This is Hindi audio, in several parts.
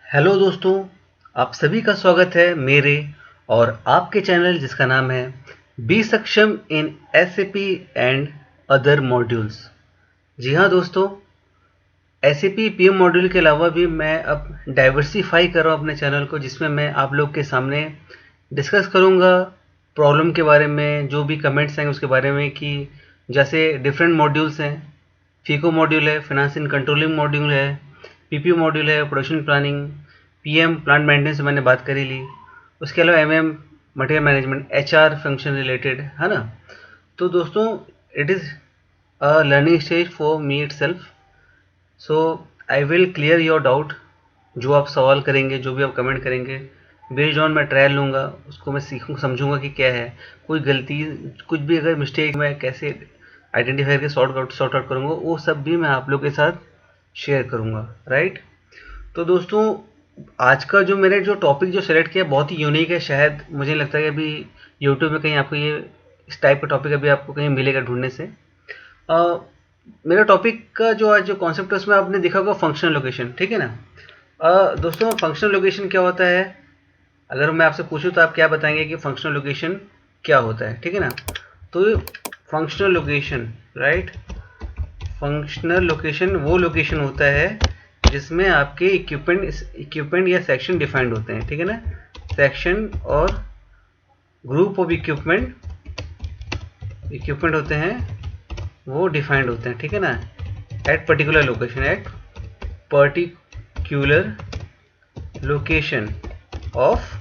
हेलो दोस्तों, आप सभी का स्वागत है मेरे और आपके चैनल जिसका नाम है बी सक्षम इन एसएपी एंड अदर मॉड्यूल्स। जी हाँ दोस्तों, एसएपी पीएम मॉड्यूल के अलावा भी मैं अब डाइवर्सिफाई कर रहा हूँ अपने चैनल को, जिसमें मैं आप लोग के सामने डिस्कस करूँगा प्रॉब्लम के बारे में, जो भी कमेंट्स आएंगे उसके बारे में, कि जैसे डिफरेंट मॉड्यूल्स हैं। फीको मॉड्यूल है, फाइनेंस एंड कंट्रोलिंग मॉड्यूल है, पीपीओ मॉड्यूल है, production planning, PM plant maintenance मैंने बात करी ली। उसके अलावा MM material management, HR function related है ना। तो दोस्तों, it is a learning stage for me it self. So I will clear your doubt. जो आप सवाल करेंगे, जो भी आप कमेंट करेंगे, बेस्ड ऑन मैं ट्रायल लूँगा, उसको मैं सीखूँ समझूंगा कि क्या है। कोई गलती, कुछ भी अगर मिस्टेक मैं कैसे आइडेंटिफाई करके सॉर्ट आउट करूँगा, वो सब भी मैं आप लोग के साथ शेयर करूँगा, राइट। तो दोस्तों, आज का जो मैंने जो टॉपिक जो सेलेक्ट किया बहुत ही यूनिक है। शायद मुझे लगता है कि अभी यूट्यूब में कहीं आपको ये इस टाइप का टॉपिक अभी आपको कहीं मिलेगा ढूंढने से। मेरा टॉपिक का जो आज जो कॉन्सेप्ट है उसमें आपने देखा होगा फंक्शनल लोकेशन, ठीक है ना। दोस्तों, फंक्शनल लोकेशन क्या होता है? अगर मैं आपसे पूछूं तो आप क्या बताएंगे कि फंक्शनल लोकेशन क्या होता है, ठीक है ना। तो functional location, right, functional location वो लोकेशन होता है जिसमें आपके इक्विपमेंट या सेक्शन डिफाइंड होते हैं, ठीक है ना। सेक्शन और ग्रुप ऑफ इक्विपमेंट होते हैं, वो डिफाइंड होते हैं, ठीक है ना। At particular location of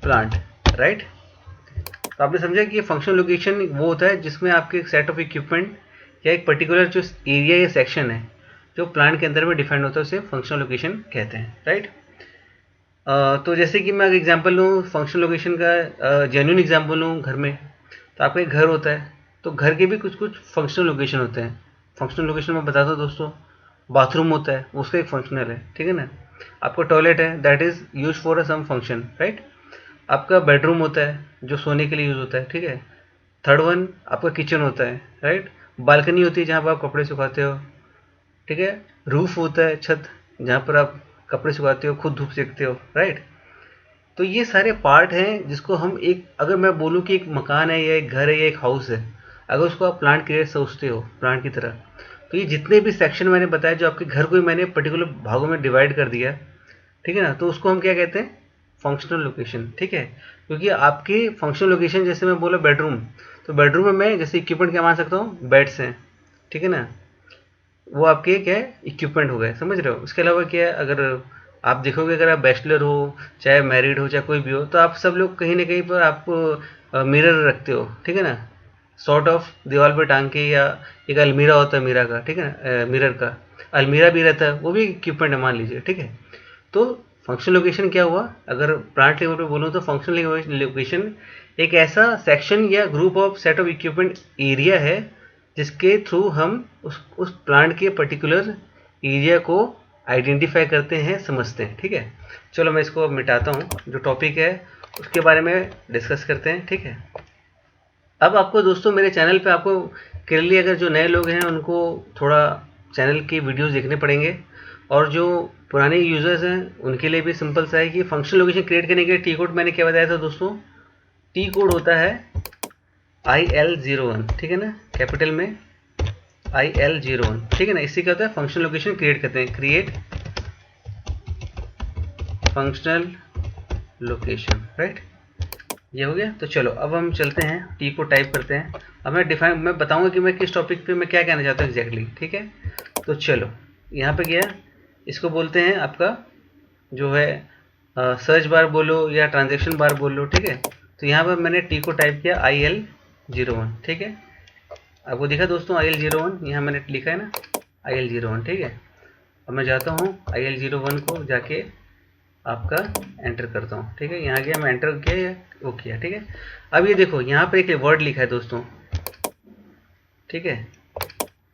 plant, right. तो आपने समझा कि फंक्शनल लोकेशन वो होता है जिसमें आपके एक सेट ऑफ इक्विपमेंट या एक पर्टिकुलर जो एरिया या सेक्शन है जो प्लांट के अंदर में डिफाइंड होता है, उसे फंक्शनल लोकेशन कहते हैं, राइट। तो जैसे कि मैं अगर एग्जांपल लूँ फंक्शनल लोकेशन का, जेन्युइन एग्जांपल लूँ घर में, तो आपका एक घर होता है, तो घर के भी कुछ कुछ फंक्शनल लोकेशन होते हैं। फंक्शनल लोकेशन मैं बताता हूँ दोस्तों। बाथरूम होता है, उसका एक फंक्शनल है, ठीक है ना। आपका टॉयलेट है, that is use for a some function, right. आपका बेडरूम होता है जो सोने के लिए यूज़ होता है, ठीक है। थर्ड वन आपका किचन होता है, राइट। बालकनी होती है जहाँ पर आप कपड़े सुखाते हो, ठीक है। रूफ होता है, छत, जहाँ पर आप कपड़े सुखाते हो, खुद धूप सेकते हो, राइट। तो ये सारे पार्ट हैं जिसको हम एक, अगर मैं बोलूँ कि एक मकान है या एक घर है या एक हाउस है, अगर उसको आप प्लांट क्रिएट सोचते हो प्लांट की तरह, तो ये जितने भी सेक्शन मैंने बताया, जो आपके घर को ही मैंने पर्टिकुलर भागों में डिवाइड कर दिया, ठीक है ना, तो उसको हम क्या कहते हैं? फंक्शनल लोकेशन, ठीक है। क्योंकि आपकी फंक्शनल लोकेशन, जैसे मैं बोला बेडरूम, तो बेडरूम में मैं जैसे इक्विपमेंट क्या मान सकता हूँ? बेड्स हैं, ठीक है ना। वो आपके क्या है? इक्विपमेंट हो गए, समझ रहे हो। उसके अलावा क्या है, अगर आप देखोगे, अगर आप बैचलर हो, चाहे मैरिड हो, चाहे कोई भी हो, तो आप सब लोग कहीं ना कहीं पर आप मिरर रखते हो, ठीक है ना। सॉर्ट ऑफ दीवार पर टांग के, या एक अलमीरा होता है मीरा का, ठीक है ना, मिरर का अलमीरा भी रहता है, वो भी इक्विपमेंट है मान लीजिए, ठीक है। तो फंक्शनल लोकेशन क्या हुआ? अगर प्लांट लेवल पे बोलूँ तो फंक्शनल लोकेशन एक ऐसा सेक्शन या group of set of equipment area है जिसके थ्रू हम उस प्लांट के पर्टिकुलर एरिया को आइडेंटिफाई करते हैं, समझते हैं, ठीक है। चलो मैं इसको अब मिटाता हूँ, जो टॉपिक है उसके बारे में डिस्कस करते हैं, ठीक है। अब आपको दोस्तों मेरे चैनल पे आपको क्लियरली, अगर जो नए लोग हैं उनको थोड़ा चैनल की वीडियोस देखने पड़ेंगे, और जो पुराने यूज़र्स हैं उनके लिए भी सिंपल सा है कि फंक्शनल लोकेशन क्रिएट करने के लिए टी कोड मैंने क्या बताया था दोस्तों? टी कोड होता है IL01, ठीक है ना, कैपिटल में IL01, ठीक है ना। इसी का होता है फंक्शनल लोकेशन क्रिएट करते हैं, क्रिएट फंक्शनल लोकेशन, राइट। ये हो गया। तो चलो अब हम चलते हैं, टी को टाइप करते हैं। अब मैं बताऊंगा कि मैं किस टॉपिक पे मैं क्या कहना चाहता हूँ एग्जैक्टली, ठीक है। तो चलो यहाँ पे गया, इसको बोलते हैं आपका जो है सर्च बार बोलो या ट्रांजेक्शन बार बोलो, ठीक है। तो यहाँ पर मैंने टी को टाइप किया IL01, ठीक है। आपको दिखा दोस्तों IL01, यहाँ मैंने लिखा है ना IL01, ठीक है। अब मैं जाता हूँ IL01 को जाके आपका एंटर करता हूँ, ठीक है। यहाँ गया, मैं एंटर किया, वो किया, ठीक है। अब ये देखो यहाँ पर एक वर्ड लिखा है दोस्तों, ठीक है,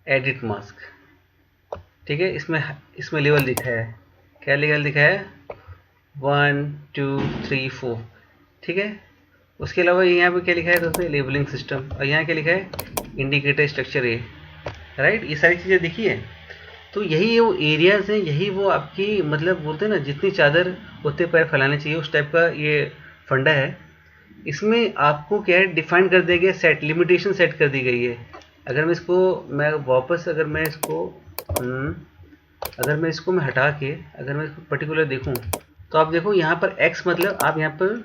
एडिट मास्क, ठीक है। इसमें लेवल लिखा है, क्या लेवल लिखा है? 1 2 3 4, ठीक है। उसके अलावा यहाँ पे क्या लिखा है दोस्तों? लेबलिंग सिस्टम, और यहाँ क्या लिखा है? इंडिकेटर स्ट्रक्चर ए, राइट। ये सारी चीज़ें दिखी है। तो यही वो एरियाज हैं, यही वो आपकी मतलब बोलते हैं ना जितनी चादर उतने पैर फैलाने चाहिए, उस टाइप का ये फंडा है। इसमें आपको क्या है डिफाइन कर दिया गया, सेट लिमिटेशन सेट कर दी गई है। अगर मैं वापस अगर मैं इसको अगर मैं इसको मैं हटा के अगर मैं इसको पर्टिकुलर देखूं तो आप देखो यहाँ पर x मतलब आप यहाँ पर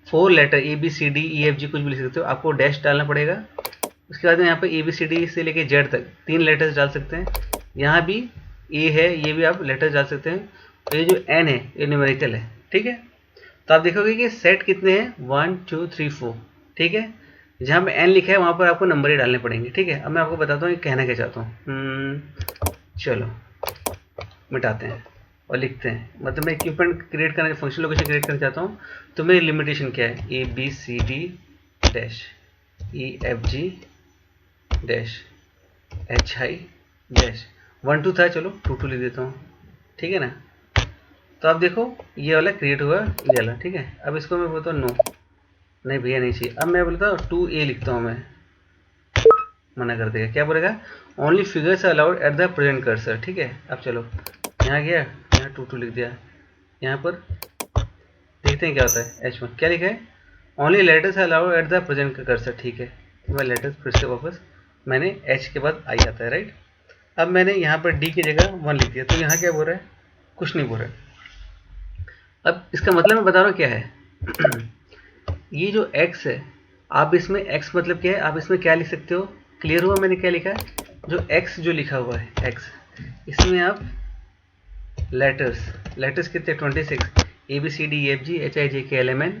4 लेटर ABCDEFG कुछ भी लिख सकते हो, आपको डैश डालना पड़ेगा। उसके बाद में यहाँ पर ABCD से लेके Z तक 3 लेटर्स डाल सकते हैं। यहाँ भी A है, ये भी आप लेटर्स डाल सकते हैं। तो ये जो N है ये न्यूमेरिकल है, ठीक है। तो आप देखोगे कि सेट कितने हैं 1 2 3 4, ठीक है। जहाँ पे N लिखा है वहाँ पर आपको नंबर ही डालने पड़ेंगे, ठीक है। अब मैं आपको बताता हूँ ये कहना क्या चाहता हूँ। चलो मिटाते हैं और लिखते हैं, मतलब मैं इक्विपमेंट क्रिएट करना, फंक्शन लोकेशन क्रिएट करना चाहता हूँ। तो मेरी लिमिटेशन क्या है, ABCD dash EFG dash HI dash 1 2 था, चलो 2 2 लिख देता हूँ, ठीक है ना। तो आप देखो ये वाला क्रिएट हुआ, ये वाला, ठीक है। अब इसको मैं बोलता हूँ नो, नहीं भैया नहीं चाहिए। अब मैं बोलता हूँ 2A लिखता हूँ, मैं मना कर देगा, क्या बोलेगा, only figures allowed at the present cursor, ठीक है। अब चलो यहाँ गया, यहाँ 2 2 लिख दिया। यहाँ पर देखते हैं क्या होता है, H1 क्या लिखा है, only letters allowed at the present cursor, ठीक है। तो मैं लेटर्स फिर से वापस मैंने H के बाद I आता है, राइट। अब मैंने यहाँ पर D की जगह 1 लिख दिया, तो यहाँ क्या बोल रहा है, कुछ नहीं बोल रहा है। अब इसका मतलब मैं बता रहा हूँ क्या है ये जो x है, आप इसमें x मतलब क्या है, आप इसमें क्या लिख सकते हो, क्लियर हुआ मैंने क्या लिखा है, जो x जो लिखा हुआ है x, इसमें आप लेटर्स कितने 26 ABCDEFG HIJKLMN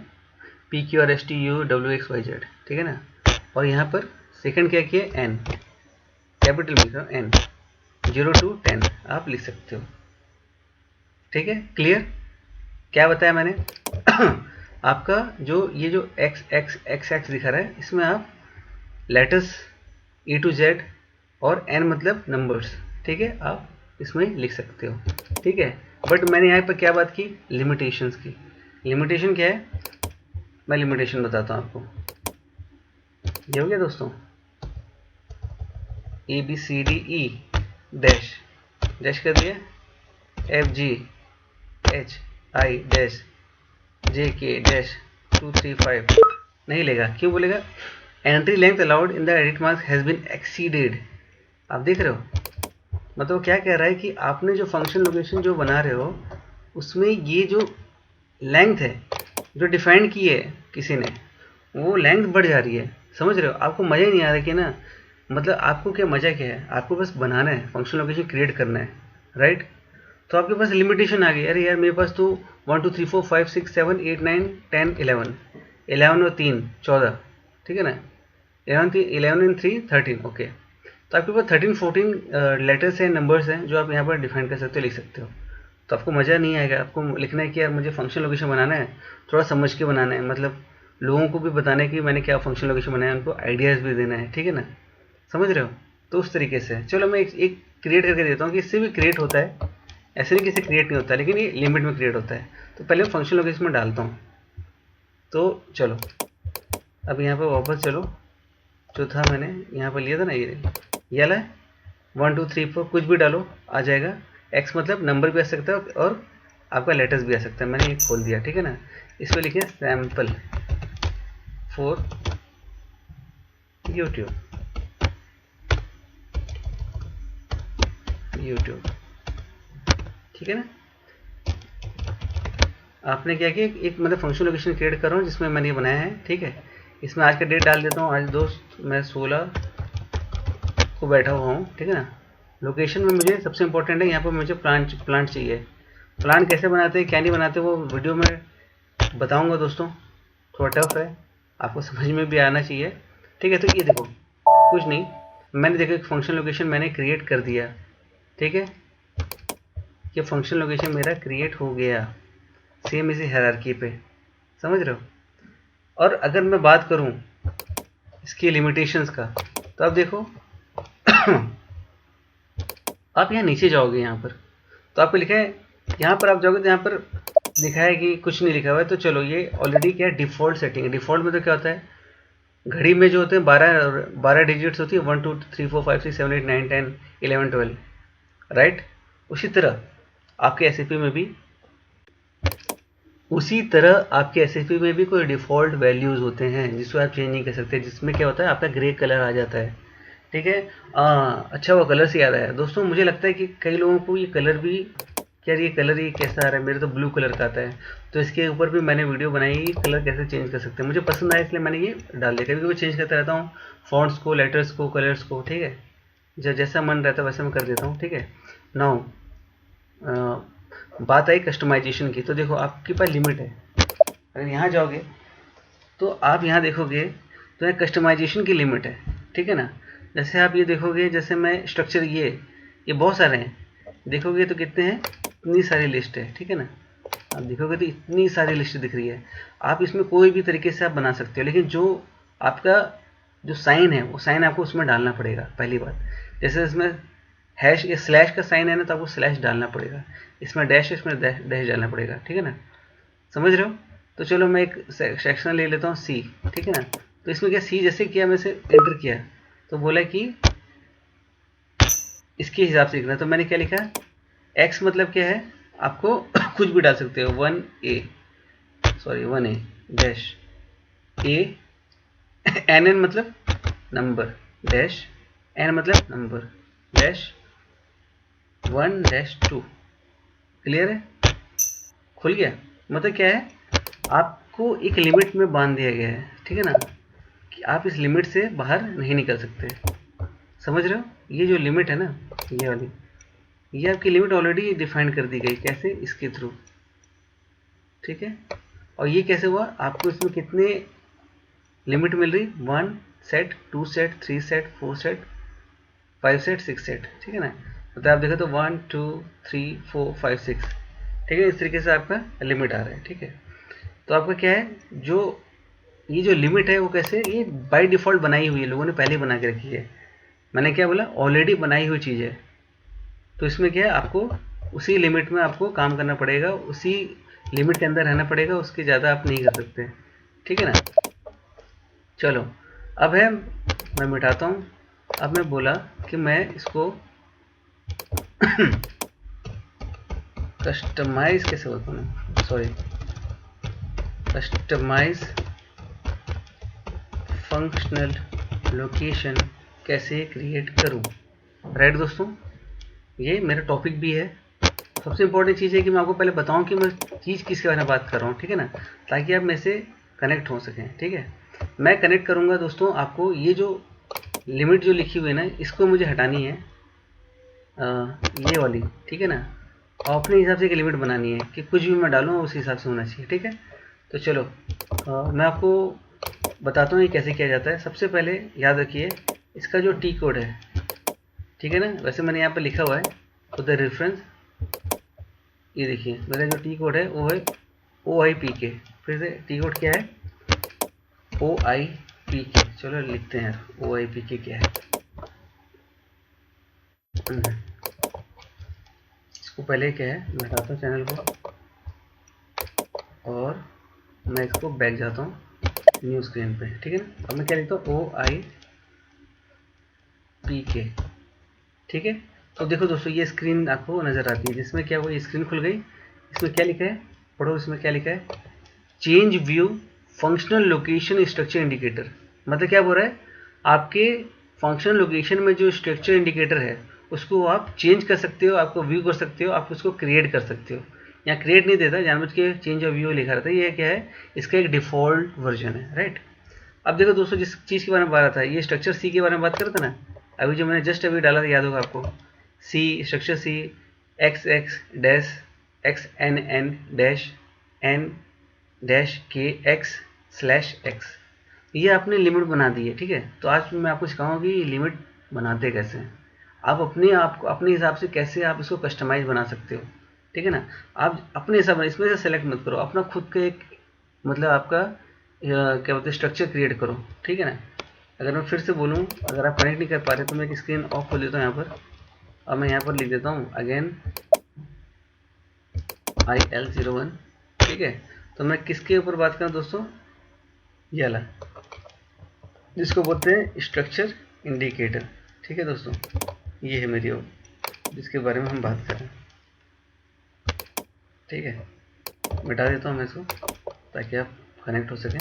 PQRSTUWXYZ, ठीक है ना। और यहाँ पर सेकंड क्या किया, n कैपिटल लिख रहा हूँ, n 0 to 10 आप लिख सकते हो, ठीक है। क्लियर, क्या बताया मैंने आपका जो ये जो x दिखा रहा है, इसमें आप लेटर्स A to Z और n मतलब नंबर्स, ठीक है, आप इसमें लिख सकते हो, ठीक है। बट मैंने यहाँ पर क्या बात की, लिमिटेशंस की। लिमिटेशन क्या है, मैं लिमिटेशन बताता हूँ आपको। ये हो गया दोस्तों, ABCDE डैश डैश कर दिया, FG HI dash JK dash 2 3 5 नहीं लेगा, क्यों बोलेगा, entry length allowed in the edit marks has been exceeded. आप देख रहे हो, मतलब क्या कह रहा है कि आपने जो फंक्शन लोकेशन जो बना रहे हो उसमें ये जो लेंथ है जो डिफाइन की है किसी ने, वो लेंथ बढ़ जा रही है, समझ रहे हो। आपको मज़ा ही नहीं आ रहा कि ना, मतलब आपको क्या मज़ा क्या है, आपको बस बनाना है, फंक्शन लोकेशन क्रिएट करना है, राइट। तो आपके पास लिमिटेशन आ गई, अरे यार मेरे पास तो 1 2 3 4 5 6 7 8 9 10 11 और 3 14, ठीक है ना, 11 and 3 13, ओके। तो आपके पास 13 14 लेटर्स हैं, नंबर्स हैं जो आप यहाँ पर डिफाइन कर सकते हो, लिख सकते हो। तो आपको मज़ा नहीं आएगा, आपको लिखना है कि यार मुझे फंक्शन लोकेशन बनाना है, थोड़ा समझ के बनाना है, मतलब लोगों को भी बताना है कि मैंने क्या फंक्शन लोकेशन बनाया है, उनको आइडियाज़ भी देना है, ठीक है ना, समझ रहे हो। तो उस तरीके से चलो मैं एक क्रिएट करके देता हूँ कि इससे भी क्रिएट होता है, ऐसे नहीं कि इससे क्रिएट नहीं होता, लेकिन ये लिमिट में क्रिएट होता है। तो पहले मैं फंक्शन लोकेशन में डालता हूँ। तो चलो अब यहाँ पर वापस चलो, जो था मैंने यहाँ पर लिया था ना, ये वाला 1 2 3 4 कुछ भी डालो आ जाएगा। x मतलब नंबर भी आ सकता है और आपका लेटर्स भी आ सकता है। मैंने ये खोल दिया, ठीक है ना। इस पर लिखे सैम्पल फॉर यूट्यूब, ठीक है ना। आपने क्या किया, एक मतलब फंक्शन लोकेशन क्रिएट कर रहा हूँ जिसमें मैंने ये बनाया है, ठीक है। इसमें आज का डेट डाल देता हूँ, आज दोस्त मैं 16 को बैठा हुआ हूँ, ठीक है ना। लोकेशन में मुझे सबसे इंपॉर्टेंट है, यहाँ पर मुझे प्लांट चाहिए। प्लांट कैसे बनाते हैं क्या नहीं बनाते वो वीडियो में बताऊँगा दोस्तों, थोड़ा टफ है, आपको समझ में भी आना चाहिए, ठीक है। तो ये देखो कुछ नहीं, मैंने देखो एक फंक्शन लोकेशन मैंने क्रिएट कर दिया, ठीक है। ये फंक्शन लोकेशन मेरा क्रिएट हो गया सेम इसी हायरार्की पे, समझ रहे हो। और अगर मैं बात करूं इसकी लिमिटेशंस का, तो आप देखो आप यहाँ नीचे जाओगे, यहाँ पर तो आपको लिखा है, यहाँ पर आप जाओगे तो यहाँ पर लिखा है कि कुछ नहीं लिखा हुआ है। तो चलो ये ऑलरेडी क्या है, डिफ़ॉल्ट सेटिंग है। डिफ़ॉल्ट में तो क्या होता है, घड़ी में जो होते हैं 12 डिजिट्स होती है, 1 2 3 4 5 6 7 8 9 10 11 12, राइट। उसी तरह आपके एसएपी में भी कोई डिफ़ॉल्ट वैल्यूज़ होते हैं जिसको आप चेंज नहीं कर सकते, जिसमें क्या होता है आपका ग्रे कलर आ जाता है, ठीक है। अच्छा वो कलर से याद आया दोस्तों, मुझे लगता है कि कई लोगों को ये कलर भी, यार ये कलर ही कैसा आ रहा है, मेरे तो ब्लू कलर का आता है, तो इसके ऊपर भी मैंने वीडियो बनाई कलर कैसे चेंज कर सकते हैं। मुझे पसंद आया इसलिए मैंने ये डाल दिया। कभी कभी चेंज करता रहता हूँ फॉन्ट्स को, लेटर्स को, कलर्स को, ठीक है, जैसा मन रहता है वैसे मैं कर देता हूँ, ठीक है। नाउ बात आई कस्टमाइजेशन की, तो देखो आपके पास लिमिट है। अगर यहाँ जाओगे तो आप यहाँ देखोगे तो यहाँ कस्टमाइजेशन की लिमिट है, ठीक है ना। जैसे आप ये देखोगे, जैसे मैं स्ट्रक्चर ये बहुत सारे हैं, देखोगे तो कितने हैं, इतनी सारी लिस्ट है, ठीक है ना। आप देखोगे तो इतनी सारी लिस्ट दिख रही है। आप इसमें कोई भी तरीके से आप बना सकते हो, लेकिन जो आपका जो साइन है वो साइन आपको उसमें डालना पड़ेगा। पहली बात, जैसे इसमें हैश या स्लैश का साइन है ना, तो आपको स्लैश डालना पड़ेगा, इसमें डैश है इसमें डैश डालना पड़ेगा, ठीक है ना, समझ रहे हो। तो चलो मैं एक सेक्शन ले लेता हूँ सी, ठीक है ना। तो इसमें क्या, सी जैसे किया, मैं से एंटर किया तो बोला कि इसके हिसाब से लिखना, तो मैंने क्या लिखा, एक्स मतलब क्या है, आपको कुछ भी डाल सकते हो, 1A डैश ए, एन मतलब नंबर, डैश एन मतलब नंबर, डैश 1-2। क्लियर है, खुल गया। मतलब क्या है, आपको एक लिमिट में बांध दिया गया है, ठीक है ना, कि आप इस लिमिट से बाहर नहीं निकल सकते। समझ रहे हो, ये जो लिमिट है ना, ये वाली, ये आपकी लिमिट ऑलरेडी डिफाइन कर दी गई, कैसे, इसके थ्रू, ठीक है। और ये कैसे हुआ, आपको इसमें कितने लिमिट मिल रही, 1 set, 2 set, 3 set, 4 set, 5 set, 6 set, ठीक है ना। मतलब आप देखो तो 1 2 3 4 5 6, ठीक है, इस तरीके से आपका लिमिट आ रहा है, ठीक है। तो आपका क्या है, जो ये जो लिमिट है वो कैसे, ये बाय डिफ़ॉल्ट बनाई हुई है, लोगों ने पहले ही बना के रखी है। मैंने क्या बोला, ऑलरेडी बनाई हुई चीज़ है। तो इसमें क्या है, आपको उसी लिमिट में आपको काम करना पड़ेगा, उसी लिमिट के अंदर रहना पड़ेगा, उसके ज़्यादा आप नहीं कर सकते, ठीक है ना। चलो अब है, मैं मिटाता हूँ। अब मैं बोला कि मैं इसको कस्टमाइज कैसे होता है, सॉरी, कस्टमाइज फंक्शनल लोकेशन कैसे क्रिएट करूं, राइट दोस्तों, ये मेरा टॉपिक भी है। सबसे इंपॉर्टेंट चीज़ है कि मैं आपको पहले बताऊं कि मैं चीज़ किसके बारे में बात कर रहा हूँ, ठीक है ना, ताकि आप मेरे से कनेक्ट हो सकें, ठीक है। मैं कनेक्ट करूँगा दोस्तों आपको, ये जो लिमिट जो लिखी हुई है ना, इसको मुझे हटानी है, ये वाली, ठीक है ना, और अपने हिसाब से एक लिमिट बनानी है कि कुछ भी मैं डालूँ उस हिसाब से होना चाहिए, ठीक है। तो चलो मैं आपको बताता हूँ ये कैसे किया जाता है। सबसे पहले याद रखिए इसका जो टी कोड है, ठीक है ना, वैसे मैंने यहाँ पे लिखा हुआ है तो द रेफरेंस, ये देखिए मेरा जो टी कोड है वो है OIPK। फिर से टी कोड क्या है, OIPK। चलो लिखते हैं यार OIPK क्या है। इसको पहले क्या है, मैं हटाता हूँ चैनल को और मैं इसको बैक जाता हूँ न्यू स्क्रीन पे, ठीक है ना। अब मैं क्या लिखता हूँ OIPK, ठीक है। तो देखो दोस्तों ये स्क्रीन आपको नज़र आती है, जिसमें क्या हुआ, ये स्क्रीन खुल गई। इसमें क्या लिखा है, पढ़ो, इसमें क्या लिखा है, change view functional location structure indicator. मतलब क्या बोल रहा है, आपके फंक्शनल लोकेशन में जो स्ट्रक्चर इंडिकेटर है उसको आप चेंज कर सकते हो, आपको व्यू कर सकते हो, आप उसको क्रिएट कर सकते हो। यहाँ क्रिएट नहीं देता, जानबूझ के चेंज ऑफ व्यू लिखा रहता है। ये क्या है, इसका एक डिफ़ॉल्ट वर्जन है, राइट। अब देखो दोस्तों, जिस चीज़ के बारे में बात रहा था, ये स्ट्रक्चर सी के बारे में बात करता ना, अभी जो मैंने जस्ट अभी डाला था, याद होगा आपको, सी स्ट्रक्चर सी XX dash XNN dash N dash KX/X, ये आपने लिमिट बना दी है, ठीक है। तो आज मैं आपको सिखाऊंगा कि लिमिट बनाते कैसे हैं, आप अपने हिसाब से कैसे आप इसको कस्टमाइज बना सकते हो, ठीक है ना। आप अपने हिसाब से इसमें से सेलेक्ट मत करो, अपना खुद का एक मतलब आपका क्या बोलते हैं स्ट्रक्चर क्रिएट करो, ठीक है ना। अगर मैं फिर से बोलूँ, अगर आप कनेक्ट नहीं कर पा रहे तो मैं एक स्क्रीन ऑफ कर देता हूँ यहाँ पर, और मैं यहाँ पर लिख देता हूँ अगेन IL01, ठीक है। तो मैं किसके ऊपर बात करूँ दोस्तों, ये वाला जिसको बोलते हैं स्ट्रक्चर इंडिकेटर, ठीक है दोस्तों, ये है मेरी जिसके बारे में हम बात करें। ठीक है, मिटा देता हूँ मैं इसको ताकि आप कनेक्ट हो सकें।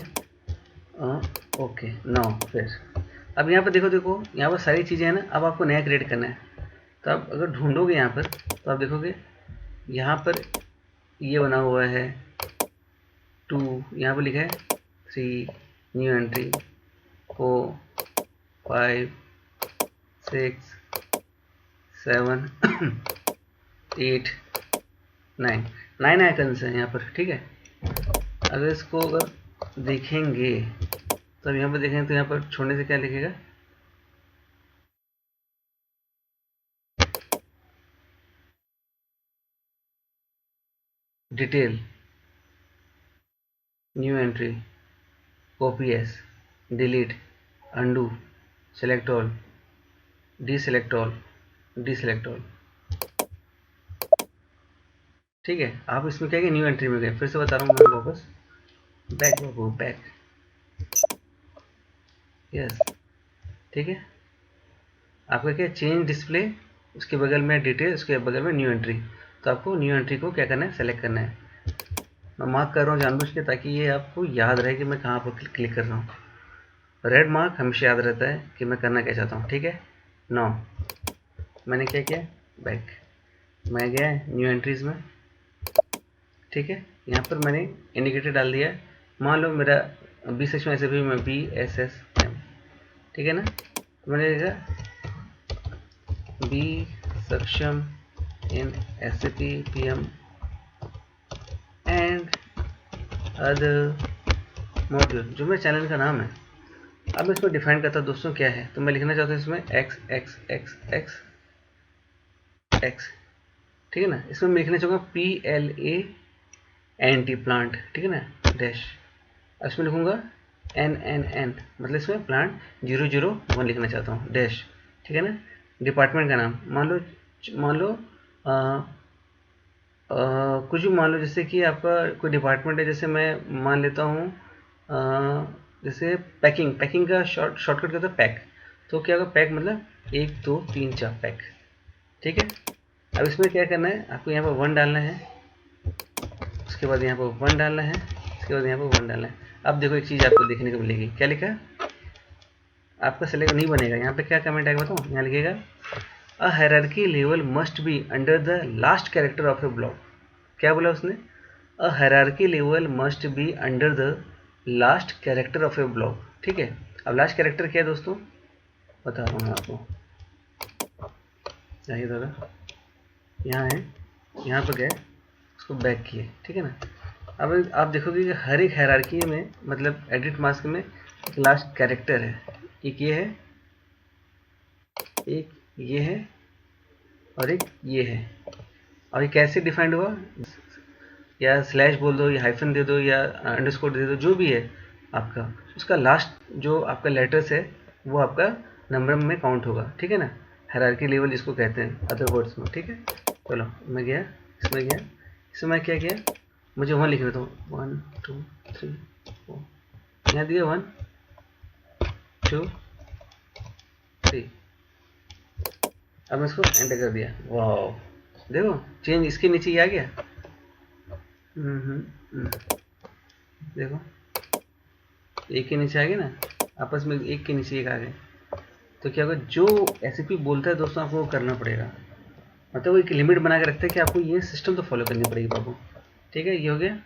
ओके नाउ फिर अब यहाँ पर देखो यहाँ पर सारी चीज़ें हैं ना। अब आपको नया क्रिएट करना है, तो आप अगर ढूंढोगे यहाँ पर तो आप देखोगे यहाँ पर ये बना हुआ है 2, यहाँ पर लिखा है 3, न्यू एंट्री 4, 5, 6, 7, 8, 9 आइकन्स हैं यहाँ पर। ठीक है, अगर इसको अगर देखेंगे तो अब यहाँ पर देखेंगे तो यहाँ पर छोड़ने से क्या लिखेगा, detail, new entry, copy S, delete, undo, select all, deselect all, deselect all. ठीक है, आप इसमें क्या न्यू एंट्री में गए, फिर से बता रहा हूँ मैं वापस, बैक गो बैक, यस। ठीक है, आपका क्या चेंज डिस्प्ले, उसके बगल में डिटेल, उसके बगल में न्यू एंट्री। तो आपको न्यू एंट्री को क्या करना है, सेलेक्ट करना है। मैं मार्क कर रहा हूँ जानबूझ के ताकि ये आपको याद रहे कि मैं कहाँ पर क्लिक कर रहा हूँ। रेड मार्क हमेशा याद रहता है कि मैं करना क्या चाहता हूँ। ठीक है, नाउ मैंने क्या किया, बैक, मैं गया न्यू एंट्रीज में। ठीक है, यहाँ पर मैंने इंडिकेटर डाल दिया है। मान लो मेरा बी सेक्शन ऐसे भी मैं BSSM, ठीक है ना, तो मैंने लिखा बी सक्षम इन SAP PM and other module, जो मेरे चैनल का नाम है। अब मैं इसको डिफाइन करता हूँ दोस्तों क्या है, तो मैं लिखना चाहता हूँ इसमें x x x x x। ठीक है ना, इसमें मैं लिखना चाहूँगा PLANT प्लांट। ठीक है ना, डैश। इसमें लिखूँगा NNN, मतलब इसमें प्लांट 001 लिखना चाहता हूँ, डैश। ठीक है ना, डिपार्टमेंट का नाम मान लो कुछ भी मान लो, जैसे कि आपका कोई डिपार्टमेंट है, जैसे मैं मान लेता हूँ जैसे पैकिंग का शॉर्टकट कहता है पैक। तो क्या होगा, पैक मतलब 1 2 3 4 पैक। ठीक है, अब इसमें क्या करना है, आपको यहाँ पर 1 डालना है, उसके बाद यहाँ पर 1 डालना है, उसके बाद यहाँ पर 1 डालना है। अब देखो एक चीज़ आपको देखने को मिलेगी, क्या लिखा है, आपका सेलेक्ट नहीं बनेगा। यहाँ पे क्या कमेंट आएगा बताओ, यहाँ लिखेगा a hierarchy level must be under the last character of A block. क्या बोला उसने, a hierarchy level must be under the last character of A block. ठीक है, अब लास्ट कैरेक्टर क्या है दोस्तों, बता रहा हूँ मैं आपको, चाहिए दादा, यहाँ है, यहाँ पर गए, उसको बैक किए। ठीक है ना, अब आप देखोगे कि हर एक हायरार्की में, मतलब एडिट मास्क में एक लास्ट कैरेक्टर है, एक ये है, एक ये है, और एक ये है। और ये कैसे डिफाइंड हुआ, या स्लैश बोल दो, या हाइफन दे दो, या अंडरस्कोर दे दो, जो भी है आपका, उसका लास्ट जो आपका लेटर्स है वो आपका नंबर में काउंट होगा। ठीक है ना, हायरार्की लेवल जिसको कहते हैं अदर वर्ड्स में। ठीक है, चलो मैं गया, इसमें गया, इसमें मैं क्या किया, मुझे 1 लिखना था, 1 2 3 4, यहाँ दिया 1 2 3। अब मैं इसको एंटर कर दिया, वाह, देखो चेंज इसके नीचे ही आ गया। देखो एक के नीचे आ गए ना, आपस में एक के नीचे एक आ गए। तो क्या होगा, जो SAP बोलता है दोस्तों आपको वो करना पड़ेगा, मतलब वो एक लिमिट बना के रखता है कि आपको ये सिस्टम तो फॉलो करनी पड़ेगी बाबू। ठीक है, ये हो गया।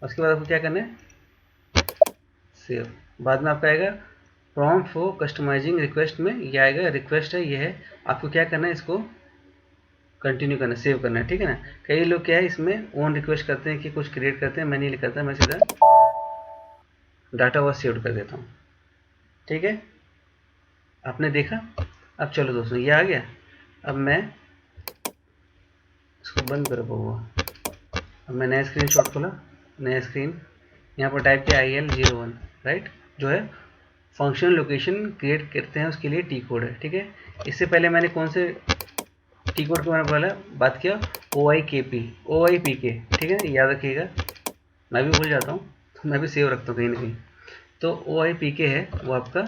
उसके बाद आपको क्या करना है, सेव। बाद में आपका आएगा प्रॉम्प्ट फॉर कस्टमाइजिंग रिक्वेस्ट में ये आएगा, रिक्वेस्ट है ये है, आपको क्या करना है, इसको कंटिन्यू करना, सेव करना है। ठीक है ना, कई लोग क्या है इसमें ओन रिक्वेस्ट करते हैं कि कुछ क्रिएट करते हैं, मैं नहीं करता, मैं सीधा डाटा वो सेव कर देता हूँ। ठीक है, आपने देखा। अब चलो दोस्तों ये आ गया, अब मैं इसको बंद कर पाऊँगा। अब मैं नया स्क्रीन शॉट खोला, नया स्क्रीन, यहाँ पर टाइप किया IL01, राइट, जो है फंक्शनल लोकेशन क्रिएट करते हैं उसके लिए टी कोड है। ठीक है, इससे पहले मैंने कौन से टी कोड के बारे में बात किया, OIPK। ठीक है, याद रखिएगा, मैं भी भूल जाता हूँ तो मैं भी सेव रखता हूँ कहीं ना कहीं। तो OIPK है वो आपका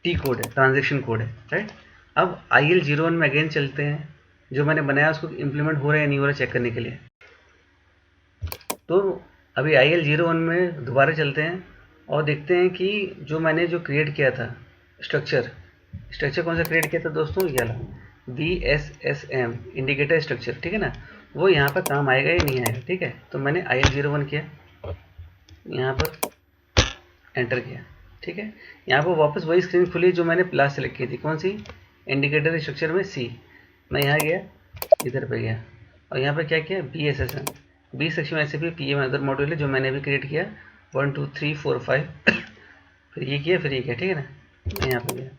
टी कोड है, ट्रांजेक्शन कोड है, राइट। अब IL01 में अगेन चलते हैं, जो मैंने बनाया उसको इम्प्लीमेंट हो रहा है या नहीं हो रहा चेक करने के लिए। तो अभी IL01 में दोबारा चलते हैं और देखते हैं कि जो मैंने जो क्रिएट किया था स्ट्रक्चर कौन सा क्रिएट किया था दोस्तों, ये वाला BSSM इंडिकेटर स्ट्रक्चर, ठीक है ना, वो यहाँ पर काम आएगा या नहीं आएगा। ठीक है, तो मैंने IL01 किया, यहाँ पर एंटर किया। ठीक है, यहाँ पर वापस वही स्क्रीन खुली जो मैंने प्लस सेलेक्ट की थी, कौन सी, इंडिकेटर स्ट्रक्चर में C। मैं यहाँ गया, इधर पे गया और यहाँ पर क्या किया, BSSM B section SAP PM other module है जो मैंने अभी क्रिएट किया 1 2 3 4 5 फिर ये किया, फिर ये किया। ठीक है ना, मैं यहाँ पे गया,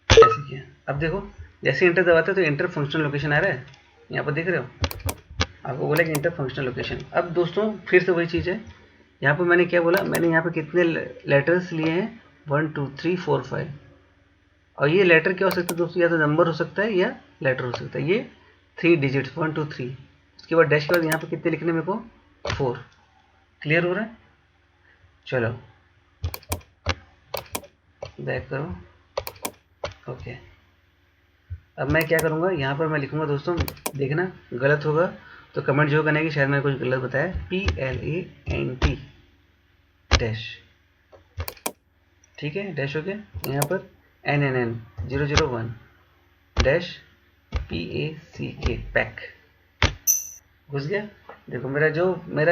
ऐसे किया। अब देखो जैसे इंटर दबाते हो तो इंटर फंक्शनल लोकेशन आ रहा है, यहाँ पर देख रहे हो, आपको बोला कि इंटर फंक्शनल लोकेशन। अब दोस्तों फिर से वही चीज़ है, यहाँ पर मैंने क्या बोला, मैंने यहाँ पे कितने लेटर्स लिए हैं, 1 2 3 4 5। और ये लेटर क्या हो सकता है दोस्तों, या तो नंबर हो सकता है या लेटर हो सकता है। ये 3 डिजिट्स 1 2 3, उसके बाद डैश के बाद यहाँ पे कितने लिखने मेरे को, 4। क्लियर हो रहा है, चलो बैक करो। ओके, अब मैं क्या करूँगा, यहाँ पर मैं लिखूँगा दोस्तों, देखना गलत होगा तो कमेंट जो करना है कि शायद मैंने कुछ गलत बताया, PLANT डैश। ठीक है, डैश हो गया, यहाँ पर NNN 001 डैश PACK पैक घुस गया। देखो मेरा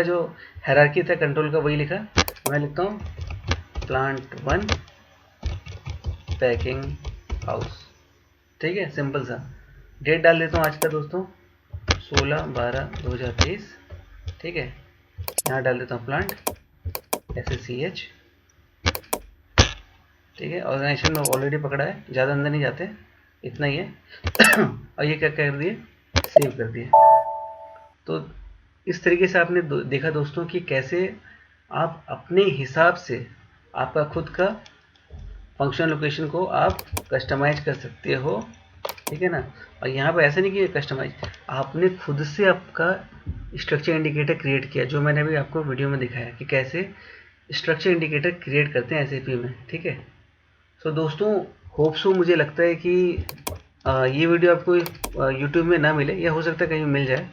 जो हायरार्की था कंट्रोल का वही लिखा। मैं लिखता हूँ प्लांट 1 पैकिंग हाउस। ठीक है, सिंपल सा। डेट डाल देता हूँ आज का दोस्तों 16/12/2023। ठीक है, यहाँ डाल देता हूँ प्लांट SSCH। ठीक है, ऑर्गेनाइजेशन में ऑलरेडी पकड़ा है, ज़्यादा अंदर नहीं जाते, इतना ही है। और ये क्या कर दिए, सेव कर दिए। तो इस तरीके से आपने देखा दोस्तों कि कैसे आप अपने हिसाब से आपका खुद का फंक्शन लोकेशन को आप कस्टमाइज कर सकते हो। ठीक है ना, और यहाँ पर ऐसा नहीं कि कस्टमाइज, आपने खुद से आपका स्ट्रक्चर इंडिकेटर क्रिएट किया, जो मैंने अभी आपको वीडियो में दिखाया कि कैसे स्ट्रक्चर इंडिकेटर क्रिएट करते हैं SAP में। ठीक है, सो दोस्तों होप सो, मुझे लगता है कि ये वीडियो आपको यूट्यूब में ना मिले, या हो सकता है कहीं मिल जाए।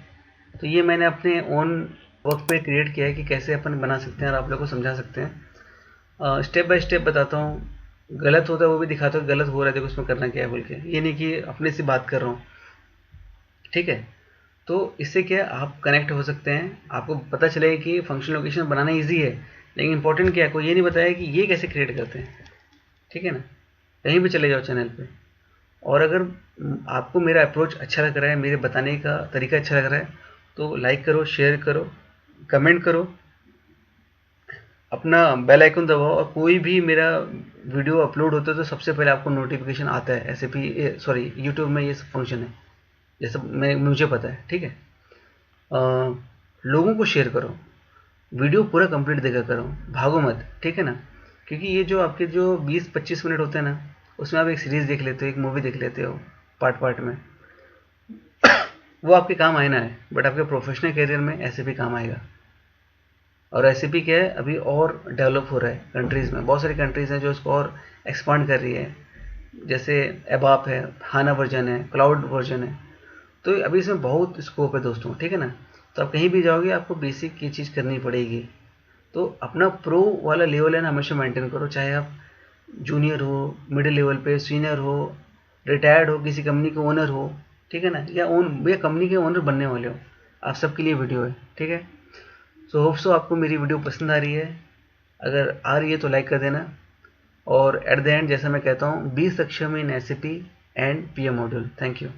तो ये मैंने अपने ओन वर्क पे क्रिएट किया है कि कैसे अपन बना सकते हैं और आप लोगों को समझा सकते हैं। स्टेप बाय स्टेप बताता हूँ, गलत होता है वो भी दिखाता हूँ, गलत हो रहा है देखो उसमें करना क्या है बोल के, ये नहीं कि अपने से बात कर रहा हूँ। ठीक है, तो इससे क्या आप कनेक्ट हो सकते हैं, आपको पता चलेगा कि फंक्शन लोकेशन बनाना ईजी है, लेकिन इंपॉर्टेंट क्या है, कोई ये नहीं बताया कि ये कैसे क्रिएट करते हैं। ठीक है ना, कहीं भी चले जाओ चैनल पे, और अगर आपको मेरा अप्रोच अच्छा लग रहा है, मेरे बताने का तरीका अच्छा लग रहा है, तो लाइक करो, शेयर करो, कमेंट करो, अपना बेल आइकन दबाओ, और कोई भी मेरा वीडियो अपलोड होता है तो सबसे पहले आपको नोटिफिकेशन आता है। SAP यूट्यूब में ये सब फंक्शन है, जैसे मुझे पता है। ठीक है, लोगों को शेयर करो, वीडियो पूरा कंप्लीट देखा करो, भागो मत। ठीक है ना, क्योंकि ये जो आपके जो 20-25 मिनट होते हैं ना, उसमें आप एक सीरीज़ देख लेते हो, एक मूवी देख लेते हो पार्ट पार्ट में, वो आपके काम आए ना है, बट आपके प्रोफेशनल करियर में SAP काम आएगा। और SAP क्या है, अभी और डेवलप हो रहा है कंट्रीज़ में, बहुत सारी कंट्रीज़ हैं जो इसको और एक्सपांड कर रही है, जैसे एबाप है, हाना वर्जन है, क्लाउड वर्जन है। तो अभी इसमें बहुत स्कोप है दोस्तों। ठीक है ना, तो आप कहीं भी जाओगे आपको बेसिक की चीज़ करनी पड़ेगी। तो अपना प्रो वाला लेवल है ना हमेशा मेंटेन करो, चाहे आप जूनियर हो, मिडिल लेवल पे सीनियर हो, रिटायर्ड हो, किसी कंपनी के ओनर हो। ठीक है ना, या कंपनी के ओनर बनने वाले हो, आप सबके लिए वीडियो है। ठीक है, सो होप सो आपको मेरी वीडियो पसंद आ रही है। अगर आ रही है तो लाइक कर देना, और एट द एंड जैसा मैं कहता हूँ, बी सक्षम इन SAP and PM module. Thank you.